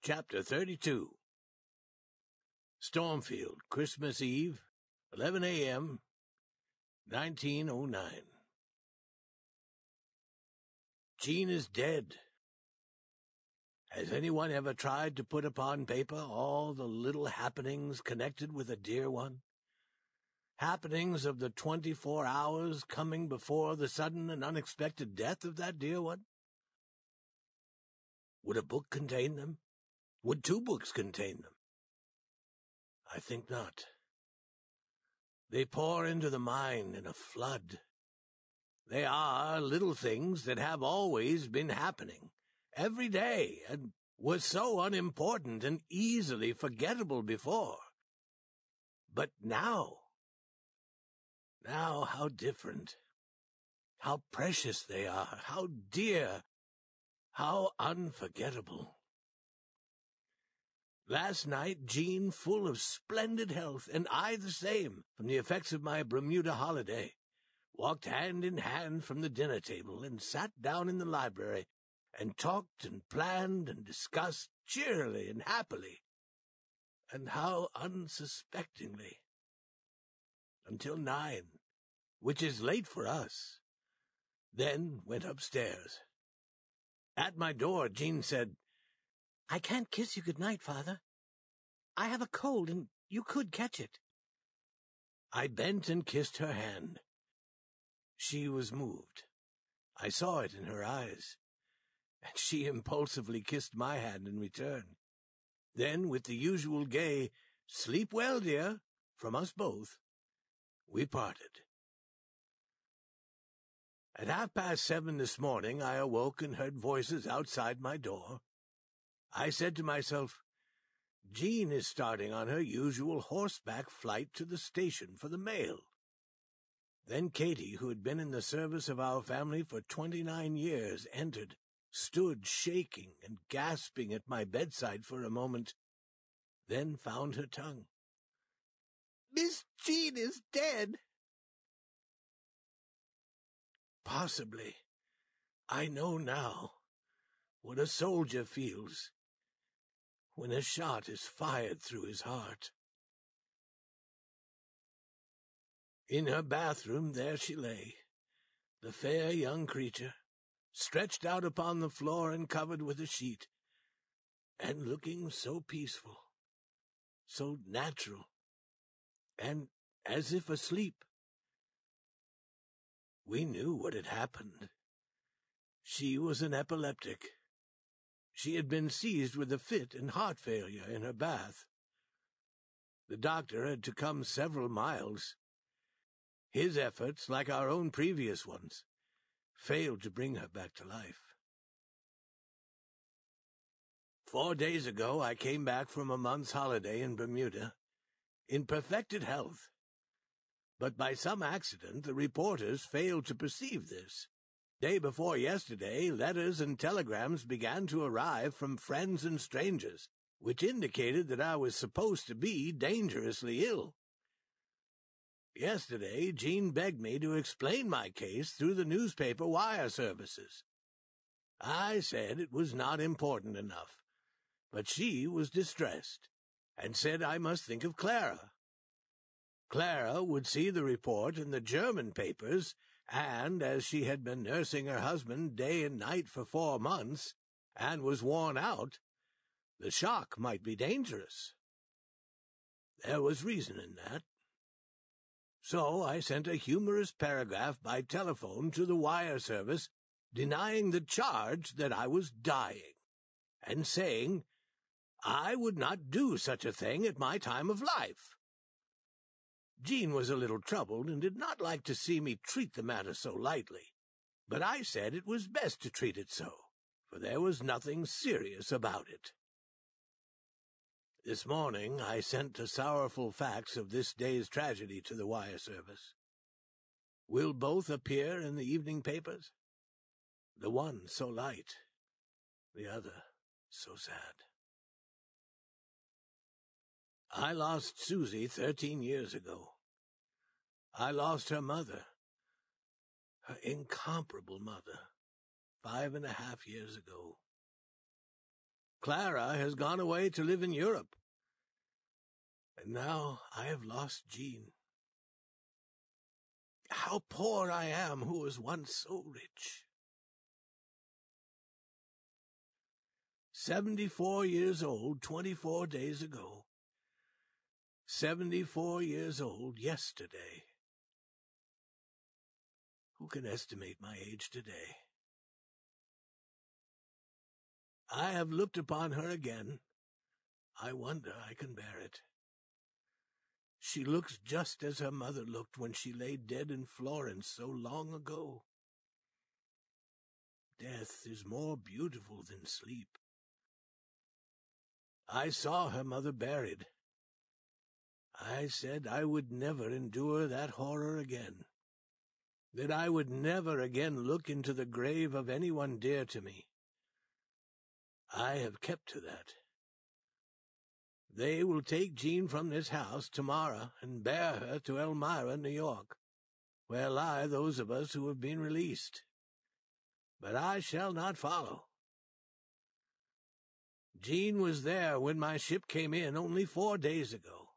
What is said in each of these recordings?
Chapter 32. Stormfield, Christmas Eve, 11 a.m., 1909. Jean is dead. Has anyone ever tried to put upon paper all the little happenings connected with a dear one? Happenings of the 24 hours coming before the sudden and unexpected death of that dear one? Would a book contain them? Would 2 books contain them? I think not. They pour into the mind in a flood. They are little things that have always been happening, every day, and were so unimportant and easily forgettable before. But now how different, how precious they are, how dear, how unforgettable. Last night, Jean full of splendid health, and I the same, from the effects of my Bermuda holiday, walked hand in hand from the dinner table and sat down in the library and talked and planned and discussed cheerily and happily, and how unsuspectingly, until 9, which is late for us, then went upstairs. At my door, Jean said, "I can't kiss you good night, Father. I have a cold, and you could catch it." I bent and kissed her hand. She was moved. I saw it in her eyes, and she impulsively kissed my hand in return. Then, with the usual gay, "Sleep well, dear," from us both, we parted. At 7:30 this morning I awoke and heard voices outside my door. I said to myself, Jean is starting on her usual horseback flight to the station for the mail. Then Katie, who had been in the service of our family for 29 years, entered, stood shaking and gasping at my bedside for a moment, then found her tongue. "Miss Jean is dead." Possibly. I know now what a soldier feels when a shot is fired through his heart. In her bathroom there she lay, the fair young creature, stretched out upon the floor and covered with a sheet, and looking so peaceful, so natural, and as if asleep. We knew what had happened. She was an epileptic. She had been seized with a fit and heart failure in her bath. The doctor had to come several miles. His efforts, like our own previous ones, failed to bring her back to life. 4 days ago I came back from a month's holiday in Bermuda, in perfected health. But by some accident the reporters failed to perceive this. Day before yesterday, letters and telegrams began to arrive from friends and strangers, which indicated that I was supposed to be dangerously ill. Yesterday, Jean begged me to explain my case through the newspaper wire services. I said it was not important enough, but she was distressed, and said I must think of Clara. Clara would see the report in the German papers, and, as she had been nursing her husband day and night for 4 months, and was worn out, the shock might be dangerous. There was reason in that. So I sent a humorous paragraph by telephone to the wire service, denying the charge that I was dying, and saying I would not do such a thing at my time of life. Jean was a little troubled and did not like to see me treat the matter so lightly, but I said it was best to treat it so, for there was nothing serious about it. This morning I sent the sorrowful facts of this day's tragedy to the wire service. Will both appear in the evening papers? The one so light, the other so sad. I lost Susie 13 years ago. I lost her mother, her incomparable mother, 5.5 years ago. Clara has gone away to live in Europe. And now I have lost Jean. How poor I am, who was once so rich. 74 years old 24 days ago. 74 years old yesterday. Who can estimate my age today? I have looked upon her again. I wonder I can bear it. She looks just as her mother looked when she lay dead in Florence so long ago. Death is more beautiful than sleep. I saw her mother buried. I said I would never endure that horror again, that I would never again look into the grave of anyone dear to me. I have kept to that. They will take Jean from this house tomorrow and bear her to Elmira, New York, where lie those of us who have been released. But I shall not follow. Jean was there when my ship came in only 4 days ago.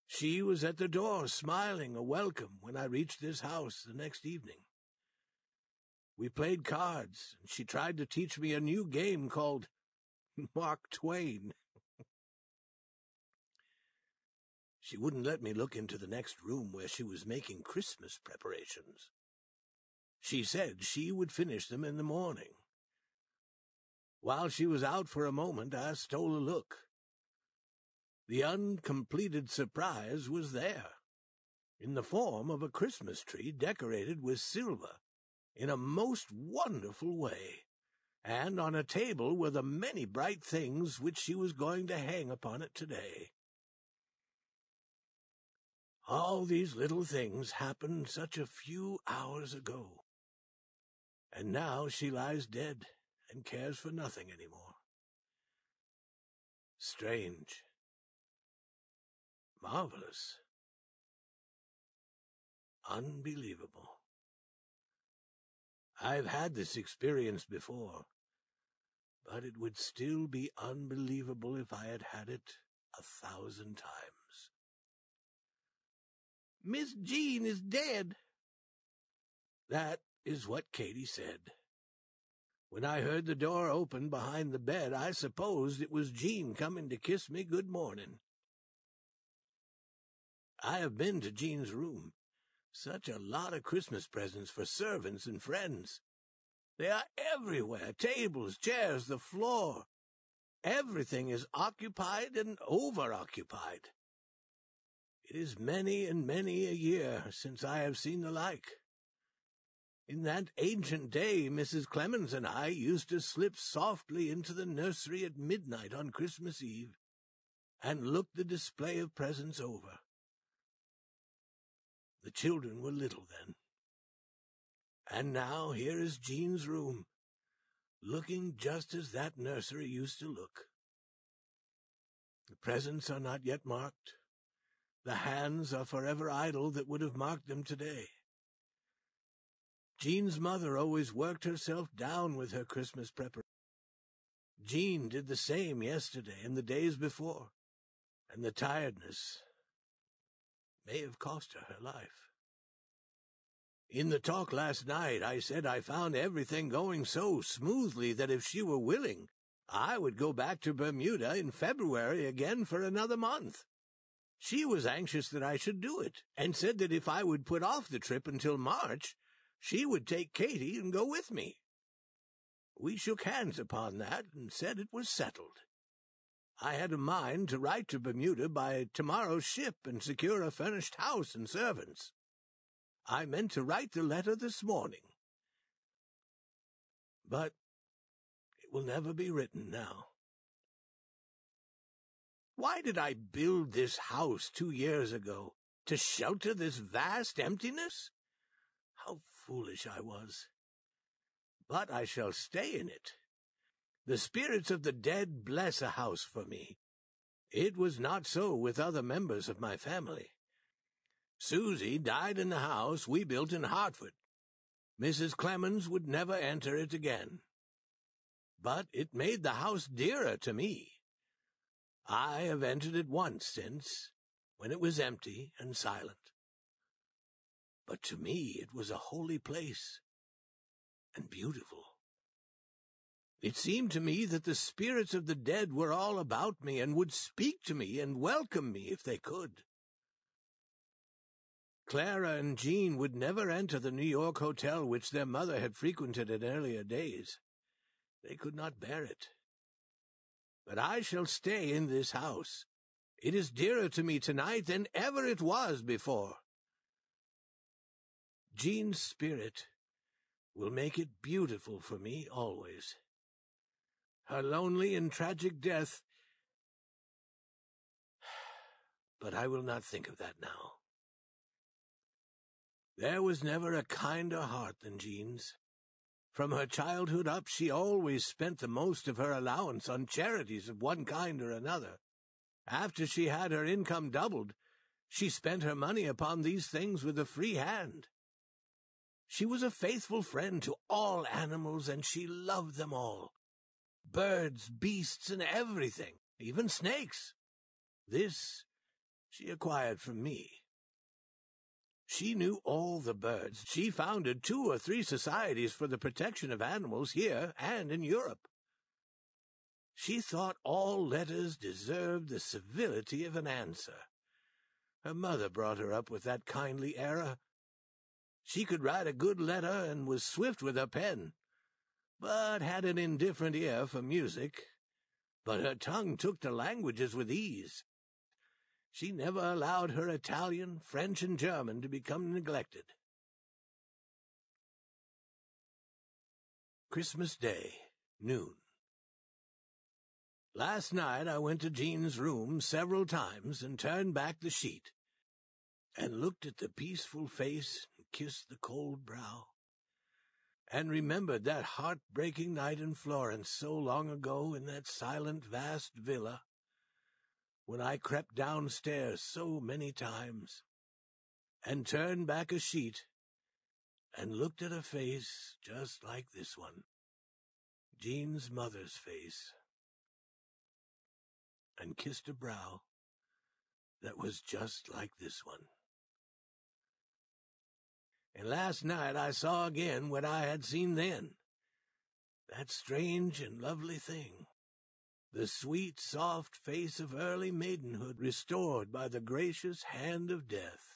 She was at the door smiling a welcome when I reached this house the next evening. We played cards, and she tried to teach me a new game called Mark Twain. She wouldn't let me look into the next room where she was making Christmas preparations. She said she would finish them in the morning. While she was out for a moment, I stole a look. The uncompleted surprise was there, in the form of a Christmas tree decorated with silver in a most wonderful way, and on a table were the many bright things which she was going to hang upon it today. All these little things happened such a few hours ago, and now she lies dead and cares for nothing any more. Strange. Marvelous. Unbelievable. I've had this experience before, but it would still be unbelievable if I had had it 1,000 times. Miss Jean is dead. That is what Katie said. When I heard the door open behind the bed, I supposed it was Jean coming to kiss me good morning. I have been to Jean's room. Such a lot of Christmas presents for servants and friends. They are everywhere, tables, chairs, the floor. Everything is occupied and over-occupied. It is many and many a year since I have seen the like. In that ancient day, Mrs. Clemens and I used to slip softly into the nursery at midnight on Christmas Eve and look the display of presents over. The children were little then. And now here is Jean's room, looking just as that nursery used to look. The presents are not yet marked. The hands are forever idle that would have marked them today. Jean's mother always worked herself down with her Christmas preparation. Jean did the same yesterday and the days before, and the tiredness may have cost her her life. In the talk last night, I said I found everything going so smoothly that if she were willing, I would go back to Bermuda in February again for another month. She was anxious that I should do it, and said that if I would put off the trip until March, she would take Katie and go with me. We shook hands upon that and said it was settled. I had a mind to write to Bermuda by tomorrow's ship and secure a furnished house and servants. I meant to write the letter this morning. But it will never be written now. Why did I build this house 2 years ago? To shelter this vast emptiness? How foolish I was. But I shall stay in it. The spirits of the dead bless a house for me. It was not so with other members of my family. Susie died in the house we built in Hartford. Mrs. Clemens would never enter it again. but it made the house dearer to me. I have entered it once since, when it was empty and silent. But to me it was a holy place, and beautiful. It seemed to me that the spirits of the dead were all about me, and would speak to me and welcome me if they could. Clara and Jean would never enter the New York hotel which their mother had frequented in earlier days. They could not bear it. But I shall stay in this house. It is dearer to me tonight than ever it was before. Jean's spirit will make it beautiful for me always. Her lonely and tragic death... But I will not think of that now. There was never a kinder heart than Jean's. From her childhood up, she always spent the most of her allowance on charities of one kind or another. After she had her income doubled, she spent her money upon these things with a free hand. She was a faithful friend to all animals, and she loved them all. Birds, beasts, and everything, even snakes. This she acquired from me. She knew all the birds. She founded 2 or 3 societies for the protection of animals here and in Europe. She thought all letters deserved the civility of an answer. Her mother brought her up with that kindly error. She could write a good letter and was swift with her pen, but had an indifferent ear for music. But her tongue took to languages with ease. She never allowed her Italian, French, and German to become neglected. Christmas Day, noon. Last night I went to Jean's room several times and turned back the sheet, and looked at the peaceful face and kissed the cold brow, and remembered that heart-breaking night in Florence so long ago in that silent, vast villa, when I crept downstairs so many times, and turned back a sheet, and looked at a face just like this one, Jean's mother's face, and kissed a brow that was just like this one. And last night I saw again what I had seen then, that strange and lovely thing, the sweet, soft face of early maidenhood restored by the gracious hand of death.